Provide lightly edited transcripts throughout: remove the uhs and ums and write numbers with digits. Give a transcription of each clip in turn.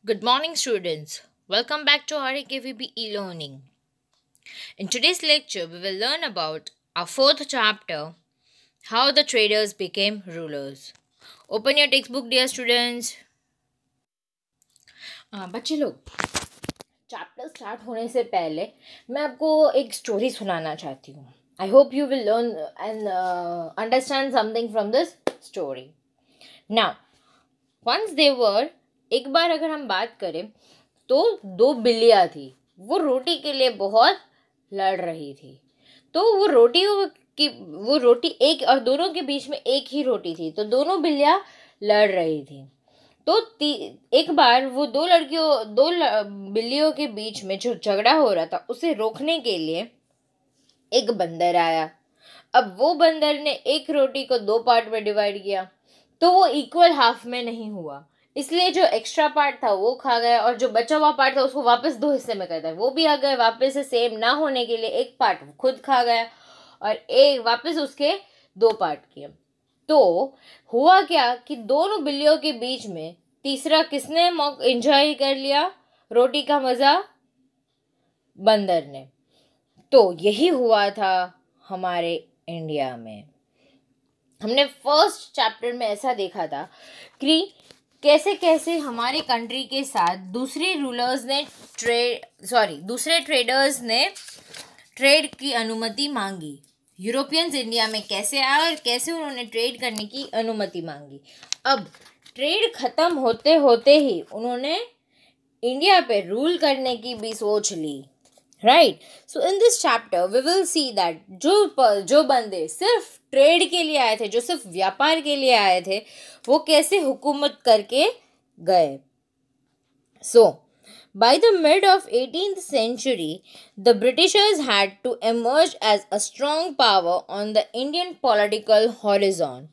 Good morning, students. Welcome back to our KVB e-learning. In today's lecture, we will learn about our fourth chapter, How the Traders Became Rulers. Open your textbook, dear students. बच्चे लोग chapter start होने से पहले मैं आपको एक story सुनाना चाहती हूँ. I hope you will learn and understand something from this story. Now once there were, एक बार अगर हम बात करें तो दो बिल्लियाँ थी. वो रोटी के लिए बहुत लड़ रही थी. तो वो रोटी एक और दोनों के बीच में एक ही रोटी थी. तो दोनों बिल्लियाँ लड़ रही थी. तो एक बार वो बिल्लियों के बीच में जो झगड़ा हो रहा था उसे रोकने के लिए एक बंदर आया. अब वो बंदर ने एक रोटी को दो पार्ट में डिवाइड किया. तो वो इक्वल हाफ में नहीं हुआ, इसलिए जो एक्स्ट्रा पार्ट था वो खा गया और जो बचा हुआ पार्ट था उसको वापस दो हिस्से में कर दिया. वो भी आ गए वापस से सेम ना होने के लिए. एक पार्ट खुद खा गया और एक वापस उसके दो पार्ट किए. तो हुआ क्या कि दोनों बिल्लियों के बीच में तीसरा किसने एंजॉय कर लिया रोटी का मजा? बंदर ने. तो यही हुआ था हमारे इंडिया में. हमने फर्स्ट चैप्टर में ऐसा देखा था कि कैसे कैसे हमारे कंट्री के साथ दूसरे ट्रेडर्स ने ट्रेड की अनुमति मांगी. यूरोपियंस इंडिया में कैसे आए और कैसे उन्होंने ट्रेड करने की अनुमति मांगी. अब ट्रेड खत्म होते होते ही उन्होंने इंडिया पे रूल करने की भी सोच ली. Right. So in this chapter we will see that जो बंदे सिर्फ ट्रेड के लिए आए थे, जो सिर्फ व्यापार के लिए आए थे, वो कैसे हुकूमत करके गए. सो by the mid of 18th century, the Britishers had to emerge as a strong power on the Indian political horizon.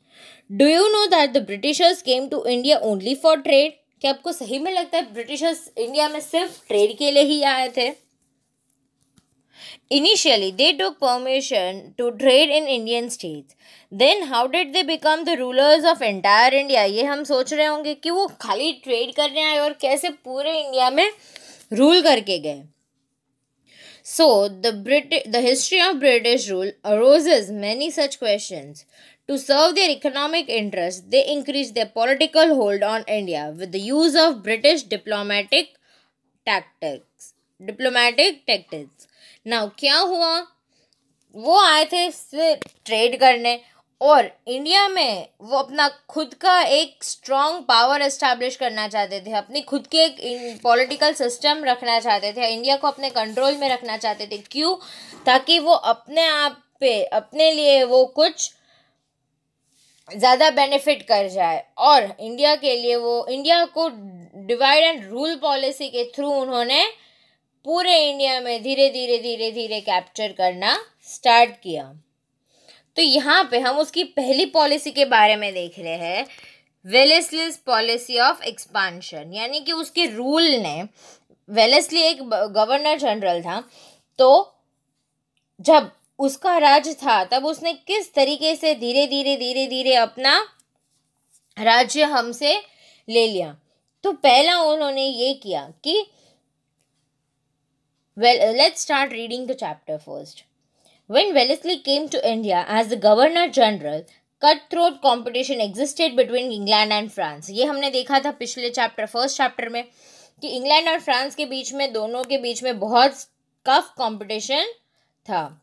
Do you know that the Britishers came to India only for trade? क्या आपको सही में लगता है Britishers India में सिर्फ trade के लिए ही आए थे? Initially, they took permission to trade in Indian states. Then, how did they become the rulers of entire India? ये हम सोच रहे होंगे कि वो खाली ट्रेड करने आए और कैसे पूरे इंडिया में रूल करके गए. So, the history of British rule aroses many such questions. To serve their economic interests, they increased their political hold on India with the use of British diplomatic tactics. Now, क्या हुआ? वो आए थे trade करने और India में वो अपना खुद का एक स्ट्रॉन्ग पावर एस्टैब्लिश करना चाहते थे. अपनी खुद के एक पॉलिटिकल सिस्टम रखना चाहते थे. इंडिया को अपने कंट्रोल में रखना चाहते थे. क्यों? ताकि वो अपने आप पे अपने लिए वो कुछ ज़्यादा बेनिफिट कर जाए. और इंडिया के लिए वो इंडिया को डिवाइड एंड रूल पॉलिसी के थ्रू उन्होंने पूरे इंडिया में धीरे धीरे कैप्चर करना स्टार्ट किया. तो यहाँ पे हम उसकी पहली पॉलिसी के बारे में देख रहे हैं, वेलेस्लीज पॉलिसी ऑफ एक्सपांशन. यानी कि उसके रूल ने, वेलेस्ली एक गवर्नर जनरल था, तो जब उसका राज था तब उसने किस तरीके से धीरे धीरे अपना राज्य हमसे ले लिया. तो पहला उन्होंने ये किया कि let's start reading the chapter first. When Wellesley came to India as the Governor General, cutthroat competition existed between England and France. ये हमने देखा था पिछले फर्स्ट चैप्टर में कि इंग्लैंड और फ्रांस के बीच में, दोनों के बीच में बहुत टफ कंपटीशन था.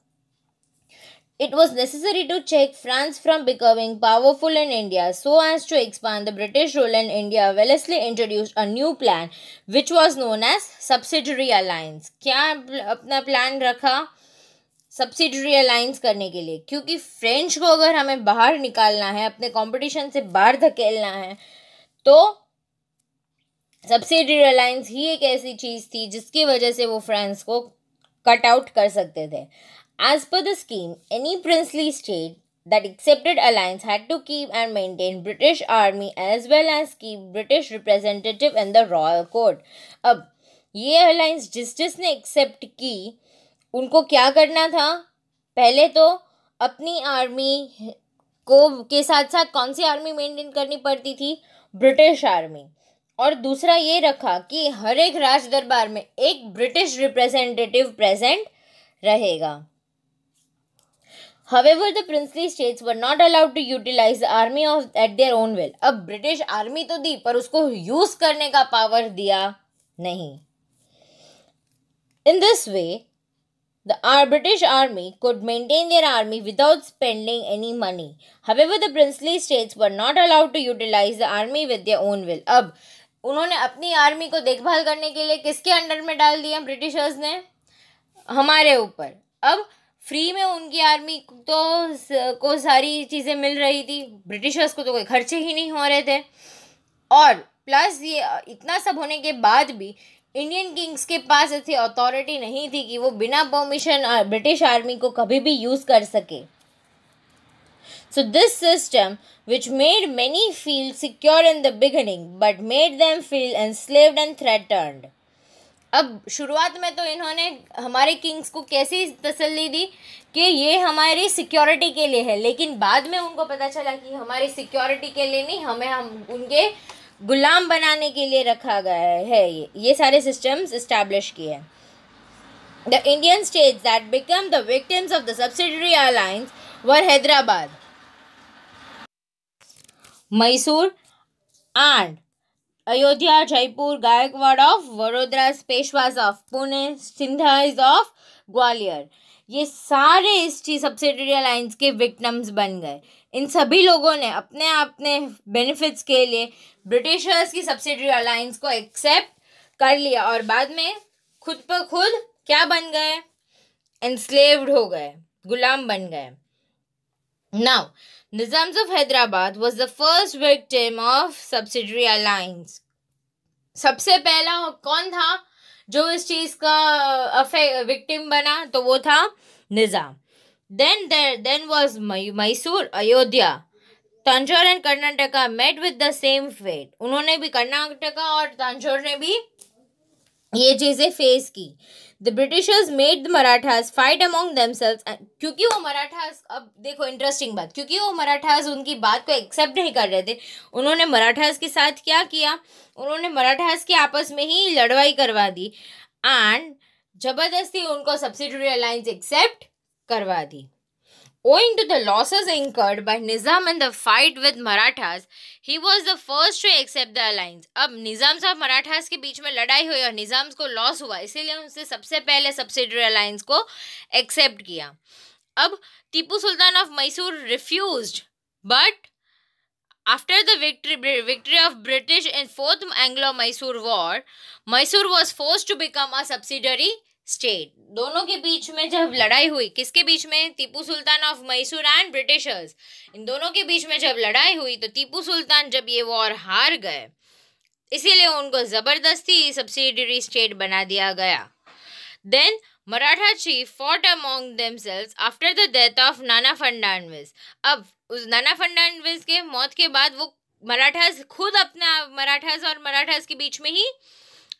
It was necessary to check France from becoming powerful in India. So as to expand the British rule in India, Wellesley introduced a new plan which was known as subsidiary alliance. क्या अपना plan रखा? Subsidiary alliance करने के लिए. क्योंकि French को अगर हमें बाहर निकालना है, अपने कंपटीशन से बाहर धकेलना है, तो सब्सिडरी अलायंस ही एक ऐसी चीज थी जिसकी वजह से वो फ्रांस को कट आउट कर सकते थे. As per the scheme, any princely state that accepted alliance had to keep and maintain British army as well as keep British representative in the royal court. अब ये अलायंस जिसने accept की, उनको क्या करना था? पहले तो अपनी आर्मी को के साथ साथ कौन सी आर्मी मेंटेन करनी पड़ती थी? British army. और दूसरा ये रखा कि हर एक राज दरबार में एक ब्रिटिश रिप्रेजेंटेटिव प्रेजेंट रहेगा. However, the princely states were not allowed to utilize the army at their own will. अब ब्रिटिश आर्मी तो दी पर उसको यूज करने का पावर दिया नहीं. In this way, the British army could maintain their army without spending any money. However, the princely states were not allowed to utilize the army with their own will. अब उन्होंने अपनी army को देखभाल करने के लिए किसके अंडर में डाल दिया ब्रिटिशर्स ने? हमारे ऊपर. अब फ्री में उनकी आर्मी को सारी चीज़ें मिल रही थी, ब्रिटिशर्स को तो कोई खर्चे ही नहीं हो रहे थे. और प्लस ये इतना सब होने के बाद भी इंडियन किंग्स के पास ऐसी अथॉरिटी नहीं थी कि वो बिना परमिशन ब्रिटिश आर्मी को कभी भी यूज़ कर सके. So this system, which made many feel secure in the beginning, but made them feel enslaved and threatened. अब शुरुआत में तो इन्होंने हमारे किंग्स को कैसी तसल्ली दी कि ये हमारी सिक्योरिटी के लिए है, लेकिन बाद में उनको पता चला कि हमारी सिक्योरिटी के लिए नहीं, हम उनके गुलाम बनाने के लिए रखा गया है. ये सारे सिस्टम्स इस्टेब्लिश किए. The Indian states that become the victims of the subsidiary alliance were Hyderabad, Mysore and Ayodhya, Jaipur, Gaikwad of Vadodara, Peshwas of Pune, Sindhais of Gwalior. ये सारे इस सब्सिडियरी अलायंस के विक्टिम्स बन गए. इन सभी लोगों ने अपने बेनिफिट्स के लिए ब्रिटिशर्स की सब्सिडियरी अलायंस को एक्सेप्ट कर लिया और बाद में खुद पर खुद क्या बन गए? एनस्लेव्ड हो गए, गुलाम बन गए. Now, Nizams of Hyderabad was the first victim of subsidiary alliance. सबसे पहला कौन था जो इस चीज का विक्टिम बना? तो वो था निजाम. Then was Mysore, Ayodhya, Tanjore and Karnataka met with the same fate. उन्होंने भी कर्नाटका और तंजौर ने भी ये चीजें फेस की. The Britishers made the Marathas fight among themselves. क्योंकि वो मराठास, अब देखो इंटरेस्टिंग बात, क्योंकि वो मराठास उनकी बात को एक्सेप्ट नहीं कर रहे थे, उन्होंने मराठास के साथ क्या किया? उन्होंने मराठास के आपस में ही लड़ाई करवा दी एंड जबरदस्ती उनको सब्सिडियरी अलायंस एक्सेप्ट करवा दी. Owing to the losses incurred by Nizam in the fight with Marathas, he was the first to accept the alliance. अब निज़ाम साहब मराठास के बीच में लड़ाई हुई और निज़ाम को लॉस हुआ, इसीलिए उसने सबसे पहले सब्सिडियरी अलायंस को एक्सेप्ट किया. अब Tipu Sultan of Mysore refused, but after the victory of British in Fourth Anglo-Mysore War, Mysore was forced to become a subsidiary state. दोनों के बीच में जब लड़ाई हुई, किसके बीच में? Tipu Sultan of Mysore and Britishers. इन दोनों के बीच में जब लड़ाई हुई तो टीपू सुल्तान जब ये वॉर हार गए, इसीलिए उनको जबरदस्ती सब्सिडियरी स्टेट बना दिया गया. Then Maratha chief fought among themselves after the death of Nana Phadnavis. अब उस नाना फडणवीस के मौत के बाद वो मराठास खुद अपने मराठास और मराठास के बीच में ही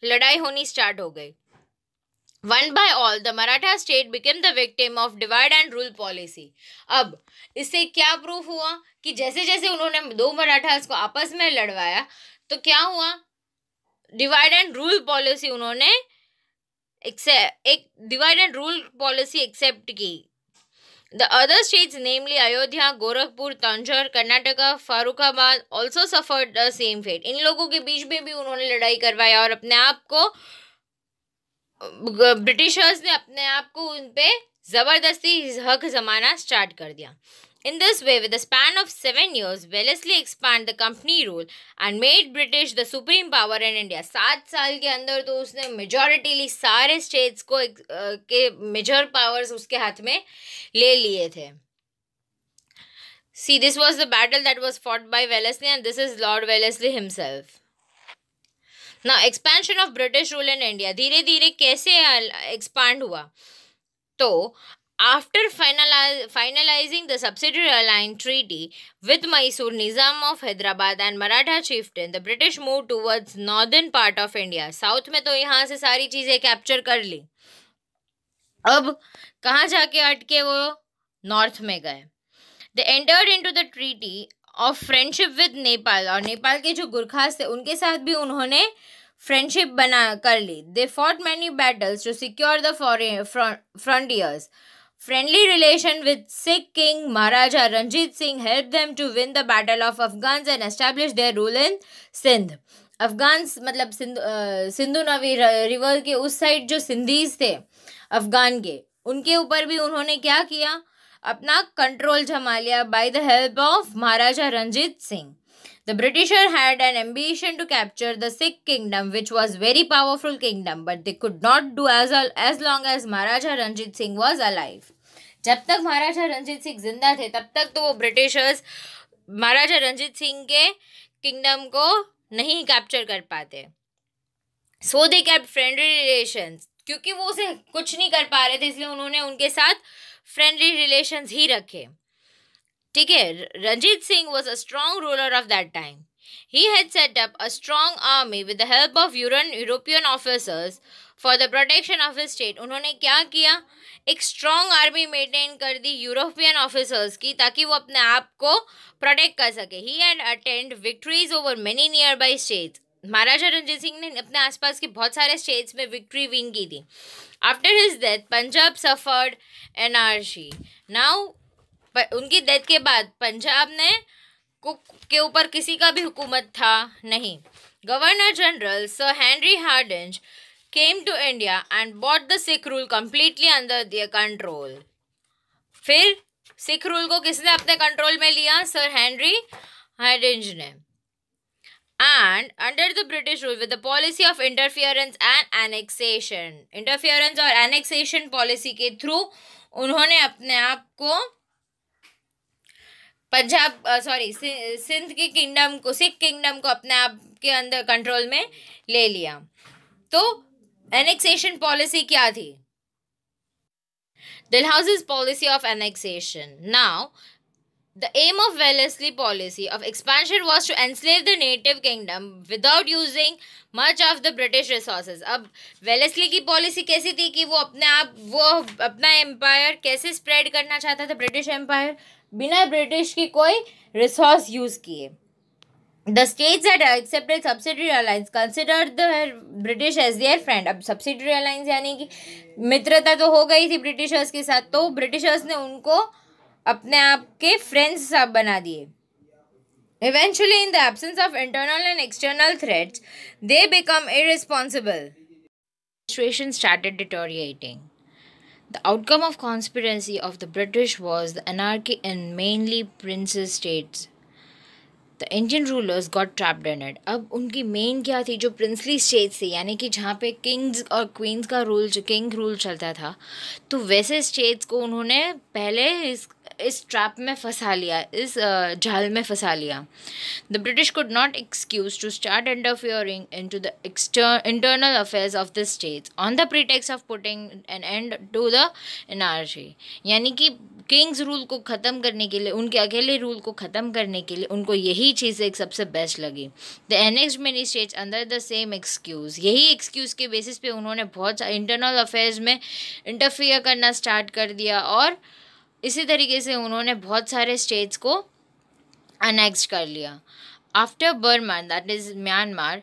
लड़ाई होनी स्टार्ट हो गई. One by all, the Maratha state became the victim of divide and rule policy. अब इससे क्या प्रूफ हुआ कि जैसे जैसे उन्होंने दो मराठास को आपस में लड़वाया तो क्या हुआ? डिवाइड एंड रूल पॉलिसी उन्होंने एक divide and rule policy accept की. The other states, namely Ayodhya, Gorakhpur, Tanjore, Karnataka, Farrukhabad, also suffered the same fate. इन लोगों के बीच में भी उन्होंने लड़ाई करवाया और अपने आप को ब्रिटिशर्स ने अपने आप को उन पे जबरदस्ती हक जमाना स्टार्ट कर दिया. In this way, with a span of 7 years, Wellesley expanded the company rule and made British the supreme power in India. 7 साल के अंदर तो उसने मेजॉरिटीली सारे स्टेट्स को के मेजर पावर्स उसके हाथ में ले लिए थे. See, this was the battle that was fought by Wellesley, and this is Lord Wellesley himself. Now, expansion of British rule in India. धीरे धीरे कैसे expand हुआ? तो after finalizing the subsidiary alliance treaty with Mysore, Nizam of Hyderabad and Maratha chieftain, the British moved towards northern part of India. South में तो यहाँ से सारी चीजें कैप्चर कर ली. अब कहाँ जाके अटके वो? नॉर्थ में गए. They entered into the treaty of friendship with Nepal, और नेपाल के जो गुरखास थे उनके साथ भी उन्होंने फ्रेंडशिप बना कर ली. They fought many battles to secure the frontiers. Friendly relation with Sikh king Maharaja Ranjit Singh helped them to win the battle of Afghans and establish their rule in Sindh. Afghans मतलब सिंधु नदी river के उस side जो Sindhis थे अफगान के, उनके ऊपर भी उन्होंने क्या किया, अपना कंट्रोल जमा लिया by the help of Maharaja Ranjit Singh. The Britisher had an ambition to capture the Sikh kingdom, which was very powerful kingdom, but they could not do as long as Maharaja Ranjit Singh was alive. जब तक महाराजा रंजीत सिंह जिंदा थे तब तक तो वो Britishers महाराजा रंजीत सिंह के kingdom को नहीं कैप्चर कर पाते. सो दे केप्ट फ्रेंडली रिलेशंस, क्योंकि वो उसे कुछ नहीं कर पा रहे थे इसलिए उन्होंने उनके साथ फ्रेंडली रिलेशंस ही रखे. ठीक है. Ranjit Singh was a strong ruler of that time. He had set up a strong army with the help of European officers for the protection of his state. उन्होंने क्या किया, एक स्ट्रॉन्ग आर्मी मेंटेन कर दी European officers की, ताकि वो अपने आप को प्रोटेक्ट कर सके. He had attained victories over many nearby states. Maharaja Ranjit Singh ने अपने आसपास के बहुत सारे स्टेट्स में विक्ट्री विन की थी. After his death Punjab suffered anarchy. Now उनकी डेथ के बाद पंजाब ने के ऊपर किसी का भी हुकूमत था नहीं. Governor general sir Henry Hardinge came to India and brought the Sikh rule completely under their control. फिर सिख रूल को किसने अपने कंट्रोल में लिया, सर हेनरी हार्डिंज ने. And under the British rule with the policy of interference and annexation, interference और annexation policy के through उन्होंने अपने आप को सिंध के किंगडम को, सिख किंगडम को अपने आप के अंदर कंट्रोल में ले लिया. तो एनेक्सेशन पॉलिसी क्या थी? Dalhousie's policy of annexation. Now, the aim of Wellesley policy of expansion was to enslave the native kingdom without using much of the British resources. अब वेलेस्ली की पॉलिसी कैसी थी कि वो अपना एम्पायर कैसे स्प्रेड करना चाहता था, ब्रिटिश एम्पायर, बिना ब्रिटिश की कोई रिसोर्स यूज किए. The states that accepted subsidiary alliance considered the British as their friend. अब subsidiary alliance यानी कि मित्रता तो हो गई थी ब्रिटिशर्स के साथ, तो ब्रिटिशर्स ने उनको अपने आप के फ्रेंड्स बना दिए. Eventually, in the absence of internal and external threats, they become irresponsible. The situation started deteriorating. The outcome of conspiracy of the British was the anarchy in mainly princes states. The Indian rulers got trapped in it. अब उनकी main क्या थी, जो princely states थी यानी कि जहाँ पे किंग्स और क्वींस का रूल, जो किंग रूल चलता था, तो वैसे स्टेट्स को उन्होंने पहले इस ट्रैप में फंसा लिया, इस जाल में फंसा लिया. The British could not excuse to start interfering into the internal affairs of the states on the pretext of putting an end to the anarchy. यानी कि किंग्स रूल को ख़त्म करने के लिए, उनके अकेले रूल को ख़त्म करने के लिए उनको यही चीज़ एक सबसे बेस्ट लगी. The annexed many states under the same excuse. यही एक्सक्यूज़ के बेसिस पे उन्होंने बहुत इंटरनल अफेयर्स में इंटरफियर करना स्टार्ट कर दिया, और इसी तरीके से उन्होंने बहुत सारे स्टेट्स को अनेक्स्ड कर लिया. After Burma, that is Myanmar,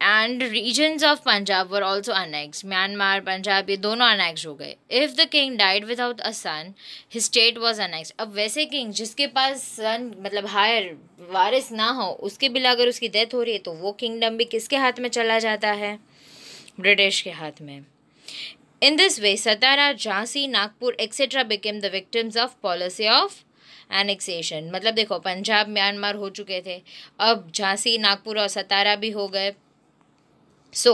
and regions of Punjab were also annexed. Myanmar, Punjab, ये दोनों अनेक्स्ड हो गए. If the king died without a son, his state was annexed. अब वैसे किंग जिसके पास सन मतलब हायर वारिस ना हो, उसके बिना अगर उसकी डेथ हो रही है तो वो किंगडम भी किसके हाथ में चला जाता है, ब्रिटिश के हाथ में. In this way, Satara, Jhansi, Nagpur, etc. became the victims of policy of annexation. मतलब देखो, पंजाब, म्यांमार हो चुके थे, अब झांसी, नागपुर और सतारा भी हो गए. So,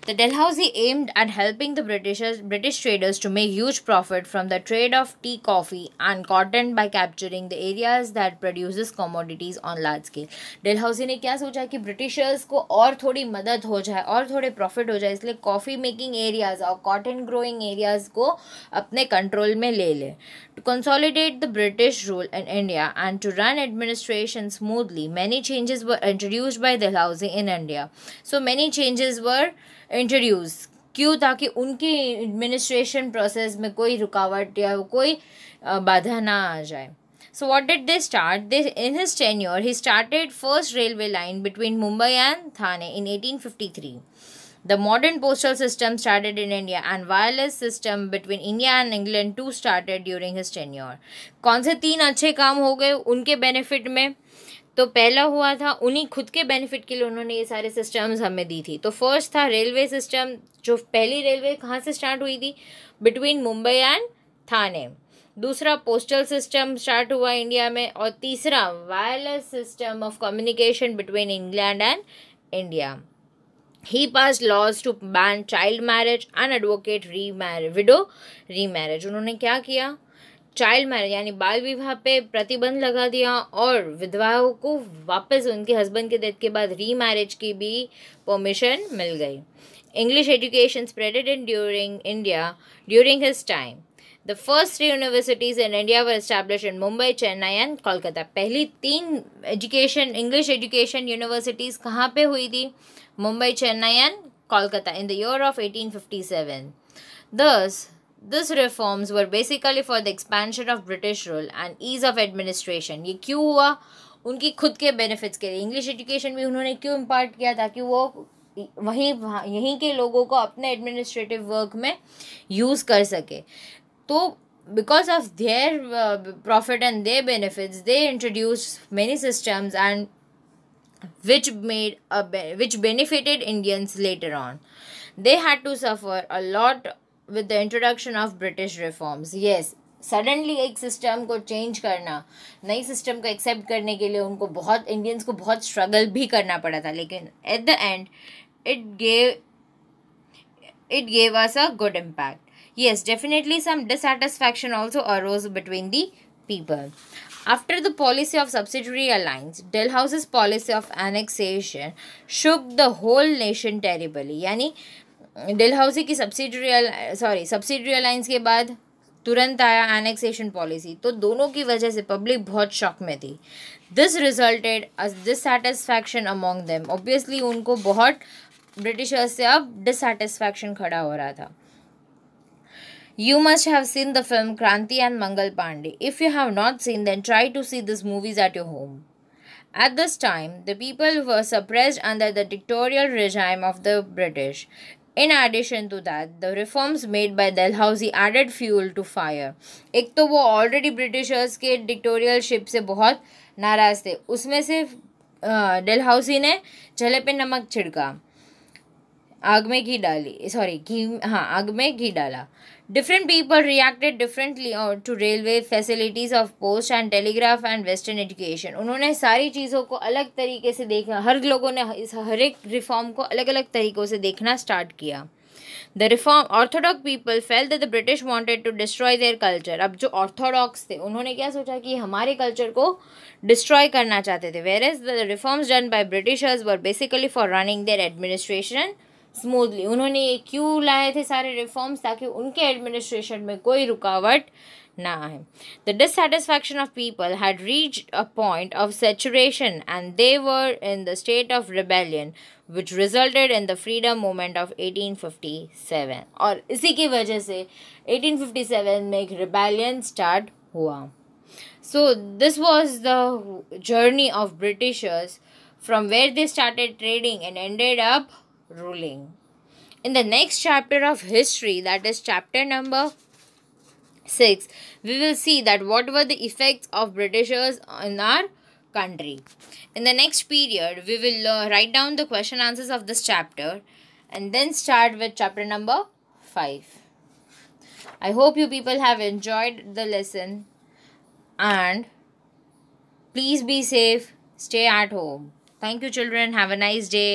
the Dalhousie aimed at helping the British traders to make huge profit from the trade of tea, coffee and cotton by capturing the areas that produces commodities on large scale. Dalhousie ने क्या सोचा कि Britishers को और थोड़ी मदद हो जाए और थोड़े प्रॉफिट हो जाए, इसलिए कॉफ़ी मेकिंग एरियाज़ और कॉटन ग्रोइंग एरियाज़ को अपने कंट्रोल में ले ले. To consolidate the British rule in India and to run administration smoothly, many changes were introduced by Dalhousie in India. So many changes were introduced. क्यों? ताकि उनकी administration process में कोई रुकावट या कोई बाधा ना आ जाए. So what did they start? In his tenure, he started first railway line between Mumbai and Thane in 1853. The modern postal system started in India and wireless system between India and England too started during his tenure. कौन से 3 अच्छे काम हो गए उनके benefit में? तो पहला हुआ था उन्हीं खुद के बेनिफिट के लिए उन्होंने ये सारे सिस्टम्स हमें दी थी. तो फर्स्ट था रेलवे सिस्टम, जो पहली रेलवे कहाँ से स्टार्ट हुई थी? बिटवीन मुंबई एंड थाने. दूसरा पोस्टल सिस्टम स्टार्ट हुआ इंडिया में. और तीसरा wireless system of communication between England and India. He passed laws to ban child marriage and advocate widow remarriage. उन्होंने क्या किया? चाइल्ड मैरिज यानी बाल विवाह पे प्रतिबंध लगा दिया और विधवाओं को वापस उनके हस्बैंड के डेथ के बाद रीमैरिज की भी परमिशन मिल गई. English education spreaded in during India during his time. The first 3 universities in India were establish in Mumbai, Chennai and Kolkata. पहली 3 एजुकेशन इंग्लिश एजुकेशन यूनिवर्सिटीज़ कहाँ पे हुई थी? Mumbai, Chennai and Kolkata in the year of 1857. Thus, these reforms were basically for the expansion of British rule and ease of administration. ये क्यों हुआ? उनकी खुद के बेनिफिट्स के लिए. इंग्लिश एजुकेशन भी उन्होंने क्यों इम्पार्ट किया? ताकि वो यहीं के लोगों को अपने एडमिनिस्ट्रेटिव वर्क में यूज़ कर सके. तो because of their profit and their benefits, they introduced many systems and which benefited Indians later on. They had to suffer a lot with the introduction of British reforms. Yes, suddenly एक system को change करना, नई system को accept करने के लिए उनको बहुत इंडियंस को बहुत स्ट्रगल भी करना पड़ा था. लेकिन at the end it gave us a good impact. Yes, definitely some dissatisfaction also arose between the people. After the policy of subsidiary alliance, Dalhousie's policy of annexation shook the whole nation terribly. यानी Dalhousie की subsidiary alliance के बाद तुरंत आया annexation policy. तो दोनों की वजह से पब्लिक बहुत शॉक में थी. This resulted a dissatisfaction among them. Obviously उनको बहुत ब्रिटिशर्स से अब डिससैटिस्फैक्शन खड़ा हो रहा था. You must have seen the film Kranti and Mangal Pandey. If you have not seen, then try to see these movies at your home. At this time, the people were suppressed under the dictatorial regime of the British. In addition to that, the reforms made by Dalhousie added fuel to fire. एक तो वो already Britishers के डिक्टोरियलशिप से बहुत नाराज़ थे, उसमें से डलहौसी ने जले पे नमक छिड़का, आग में घी डाला. Different people reacted differently to railway facilities of post and telegraph and western education. उन्होंने सारी चीज़ों को अलग तरीके से देखा. हर लोगों ने हर एक रिफॉर्म को अलग अलग तरीक़ों से देखना स्टार्ट किया. The reform orthodox people felt that the British wanted to destroy their culture. अब जो ऑर्थोडॉक्स थे उन्होंने क्या सोचा कि हमारे कल्चर को डिस्ट्रॉय करना चाहते थे. Whereas the reforms done by Britishers were basically for running their administration smoothly. उन्होंने ये क्यों लाए थे सारे रिफॉर्म्स? ताकि उनके एडमिनिस्ट्रेशन में कोई रुकावट ना आए. The dissatisfaction of people had reached a point of saturation and they were in the state of rebellion which resulted in the freedom movement of 1857. और इसी की वजह से 1857 में एक रिबेलियन स्टार्ट हुआ. So this was the journey of Britishers from where they started trading and ended up ruling. In the next chapter of history, that is chapter number 6, we will see that what were the effects of Britishers in our country. In the next period, we will write down the question answers of this chapter and then start with chapter number 5. I hope you people have enjoyed the lesson and please be safe, stay at home. Thank you children, have a nice day.